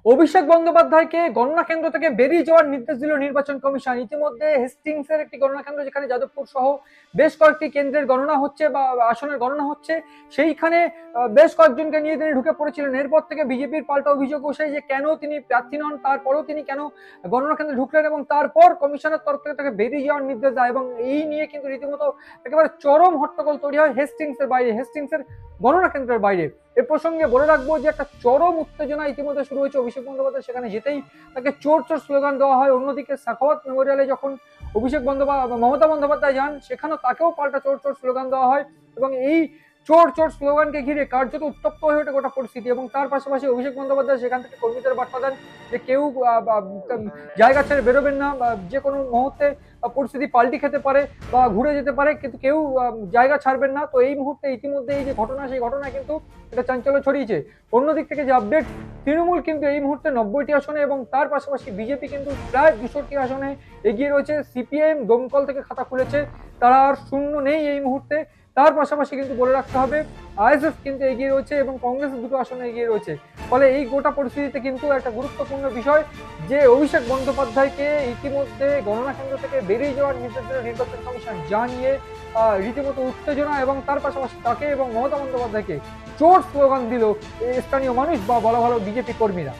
অভিষেক বন্দ্যোপাধ্যায়কে গণনা কেন্দ্র থেকে বেরিয়ে যাওয়ার নির্দেশ দিল নির্বাচন কমিশন। ইতিমধ্যে হেস্টিংসের একটি গণনা কেন্দ্র, যেখানে যাদবপুর সহ বেশ কয়েকটি কেন্দ্রের গণনা হচ্ছে বা আসনের গণনা হচ্ছে, সেইখানে বেশ কয়েকজনকে নিয়ে তিনি ঢুকে পড়েছিলেন। এরপর থেকে বিজেপির পাল্টা অভিযোগ বসে যে কেন তিনি প্রার্থী নন, তারপরেও তিনি কেন গণনা কেন্দ্রে ঢুকলেন, এবং তারপর কমিশনের তরফ থেকে তাকে বেরিয়ে যাওয়ার নির্দেশ দেয়। এবং এই নিয়ে কিন্তু রীতিমতো একেবারে চরম হট্টগোল তৈরি হয় হেস্টিংসের বাইরে, হেস্টিংসের গণনা কেন্দ্রের বাইরে। এ প্রসঙ্গে বলে রাখবো যে একটা চরম উত্তেজনা ইতিমধ্যে শুরু হয়েছে অভিষেক বন্দ্যোপাধ্যায় সেখানে যেতেই তাকে চোর চোর স্লোগান দেওয়া হয়। অন্যদিকে সাখাওয়াত মেমোরিয়ালে যখন অভিষেক বন্দ্যোপাধ্যায় মমতা বন্দ্যোপাধ্যায় যান, সেখানেও তাকেও পাল্টা চোর চোর স্লোগান দেওয়া হয়, এবং এই চোর চোর স্লোগানকে ঘিরে কার্যত উত্তপ্ত হয়ে ওঠে গোটা পরিস্থিতি। এবং তার পাশাপাশি অভিষেক বন্দ্যোপাধ্যায় সেখান থেকে কর্মীদের বার্তা দেন যে কেউ জায়গা ছেড়ে বেরোবেন না, যে কোনো মুহূর্তে পরিস্থিতি পাল্টি খেতে পারে বা ঘুরে যেতে পারে, কিন্তু কেউ জায়গা ছাড়বেন না। তো এই মুহূর্তে ইতিমধ্যে এই যে ঘটনা, সেই ঘটনায় কিন্তু এটা চাঞ্চল্য ছড়িয়েছে। অন্যদিক থেকে যে আপডেট, তৃণমূল কিন্তু এই মুহূর্তে 90টি আসনে এবং তার পাশাপাশি বিজেপি কিন্তু প্রায় 200টি আসনে এগিয়ে রয়েছে। সিপিআইএম দমকল থেকে খাতা খুলেছে, তারা আর শূন্য নেই এই মুহূর্তে। তার পাশাপাশি কিন্তু বলে রাখতে হবে আইএসএফ কিন্তু এগিয়ে রয়েছে এবং কংগ্রেস দুটো আসনে এগিয়ে রয়েছে। ফলে এই গোটা পরিস্থিতিতে কিন্তু একটা গুরুত্বপূর্ণ বিষয় যে অভিষেক বন্দ্যোপাধ্যায়কে ইতিমধ্যে গণনা কেন্দ্র থেকে বেরিয়ে যাওয়ার নির্দেশ দিল নির্বাচন কমিশন, যা নিয়ে রীতিমতো উত্তেজনা, এবং তার পাশাপাশি তাকে এবং মমতা বন্দ্যোপাধ্যায়কে চোর স্লোগান দিল স্থানীয় মানুষ বা বলা ভালো বিজেপি কর্মীরা।